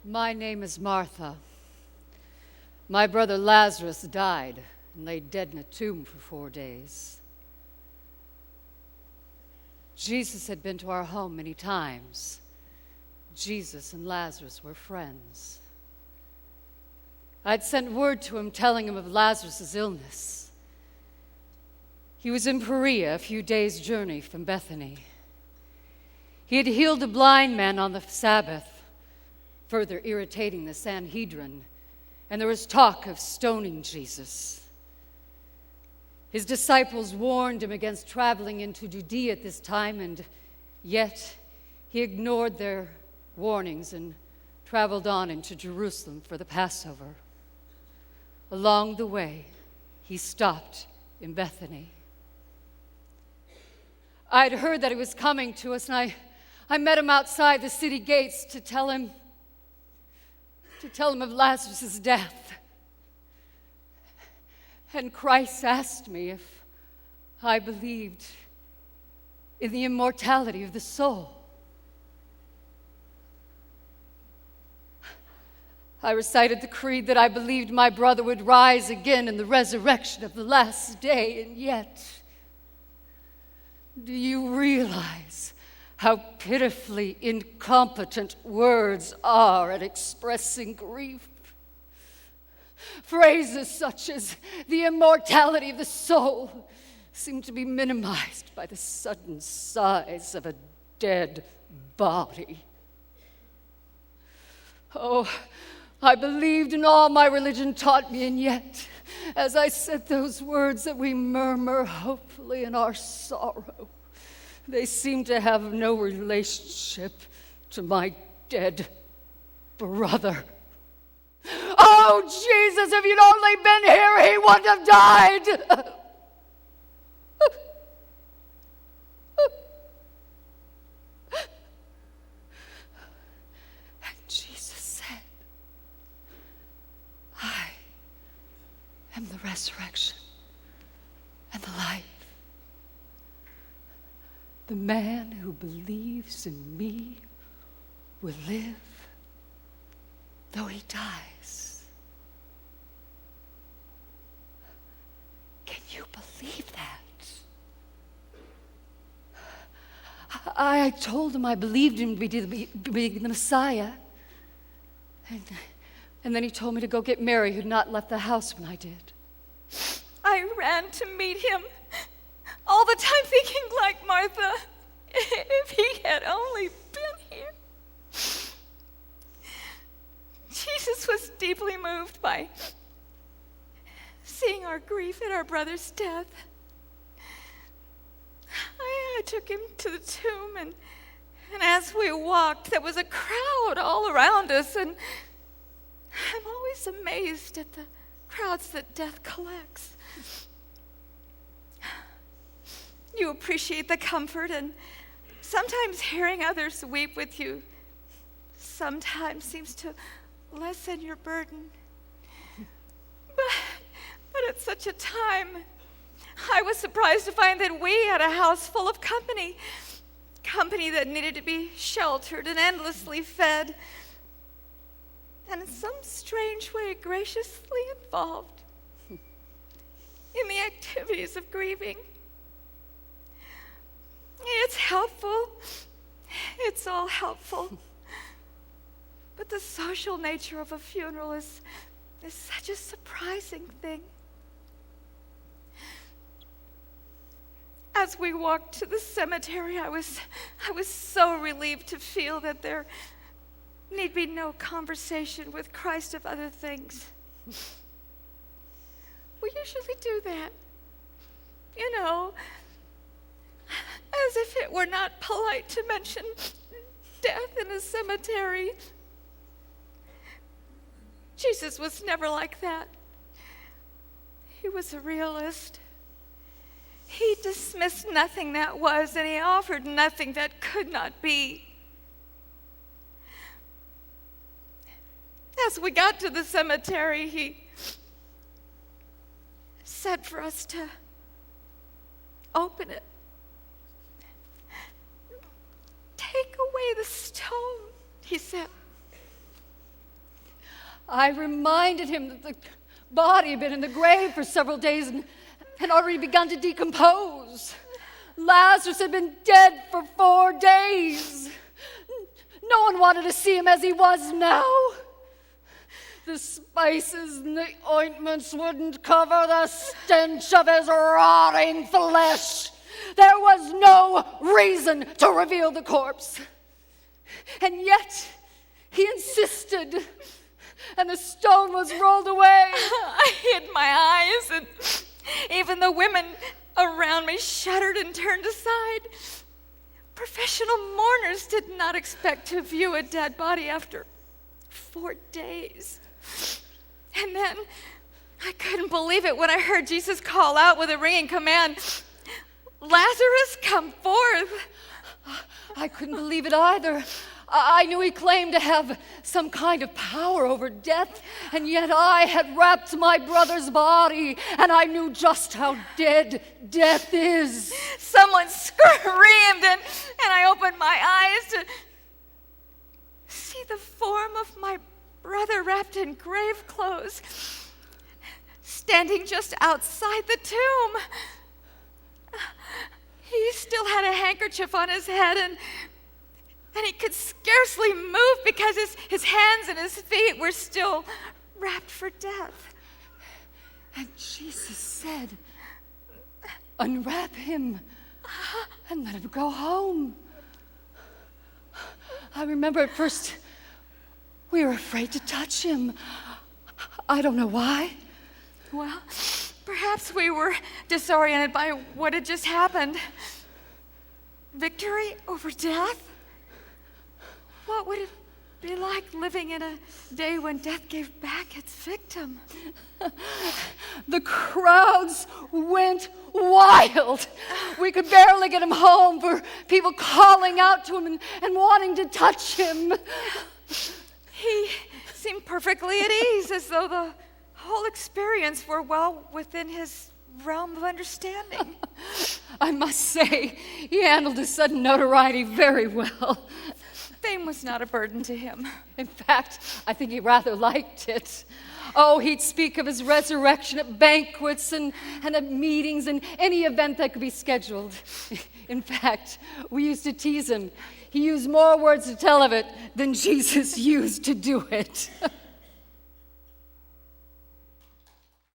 My name is Martha. My brother Lazarus died and lay dead in a tomb for 4 days. Jesus had been to our home many times. Jesus and Lazarus were friends. I'd sent word to him telling him of Lazarus' illness. He was in Perea, a few days' journey from Bethany. He had healed a blind man on the Sabbath, further irritating the Sanhedrin, and there was talk of stoning Jesus. His disciples warned him against traveling into Judea at this time, and yet he ignored their warnings and traveled on into Jerusalem for the Passover. Along the way, he stopped in Bethany. I'd heard that he was coming to us, and I met him outside the city gates to tell him of Lazarus' death. And Christ asked me if I believed in the immortality of the soul. I recited the creed that I believed my brother would rise again in the resurrection of the last day, and yet, do you realize how pitifully incompetent words are at expressing grief? Phrases such as the immortality of the soul seem to be minimized by the sudden size of a dead body. Oh, I believed in all my religion taught me, and yet, as I said those words that we murmur hopefully in our sorrow, they seem to have no relationship to my dead brother. Oh, Jesus, if you'd only been here, he wouldn't have died. And Jesus said, I am the resurrection and the life. The man who believes in me will live though he dies. Can you believe that? I told him I believed him to be the Messiah. And then he told me to go get Mary, who'd not left the house when I did. I ran to meet him, all the time thinking like Martha, if he had only been here. Jesus was deeply moved by seeing our grief at our brother's death. I took him to the tomb, and as we walked, there was a crowd all around us, and I'm always amazed at the crowds that death collects. You appreciate the comfort, and sometimes hearing others weep with you sometimes seems to lessen your burden. But at such a time, I was surprised to find that we had a house full of company that needed to be sheltered and endlessly fed, and in some strange way graciously involved in the activities of grieving. It's helpful. It's all helpful. But the social nature of a funeral is such a surprising thing. As we walked to the cemetery, I was so relieved to feel that there need be no conversation with Christ of other things. We usually do that, as if it were not polite to mention death in a cemetery. Jesus was never like that. He was a realist. He dismissed nothing that was, and he offered nothing that could not be. As we got to the cemetery, he said for us to open it. Take away the stone, he said. I reminded him that the body had been in the grave for several days and had already begun to decompose. Lazarus had been dead for 4 days. No one wanted to see him as he was now. The spices and the ointments wouldn't cover the stench of his rotting flesh. There was no reason to reveal the corpse. And yet, he insisted, and the stone was rolled away. I hid my eyes, and even the women around me shuddered and turned aside. Professional mourners did not expect to view a dead body after 4 days. And then I couldn't believe it when I heard Jesus call out with a ringing command, "Lazarus, come forth." I couldn't believe it either. I knew he claimed to have some kind of power over death, and yet I had wrapped my brother's body, and I knew just how dead death is. Someone screamed, and I opened my eyes to see the form of my brother wrapped in grave clothes, standing just outside the tomb. He still had a handkerchief on his head, and he could scarcely move because his hands and his feet were still wrapped for death. And Jesus said, "Unwrap him and let him go home." I remember at first we were afraid to touch him. I don't know why. Well, perhaps we were disoriented by what had just happened. Victory over death? What would it be like living in a day when death gave back its victim? The crowds went wild. We could barely get him home for people calling out to him and wanting to touch him. He seemed perfectly at ease, as though the whole experience were well within his realm of understanding. I must say, he handled his sudden notoriety very well. Fame was not a burden to him. In fact, I think he rather liked it. Oh, he'd speak of his resurrection at banquets and at meetings and any event that could be scheduled. In fact, we used to tease him. He used more words to tell of it than Jesus used to do it.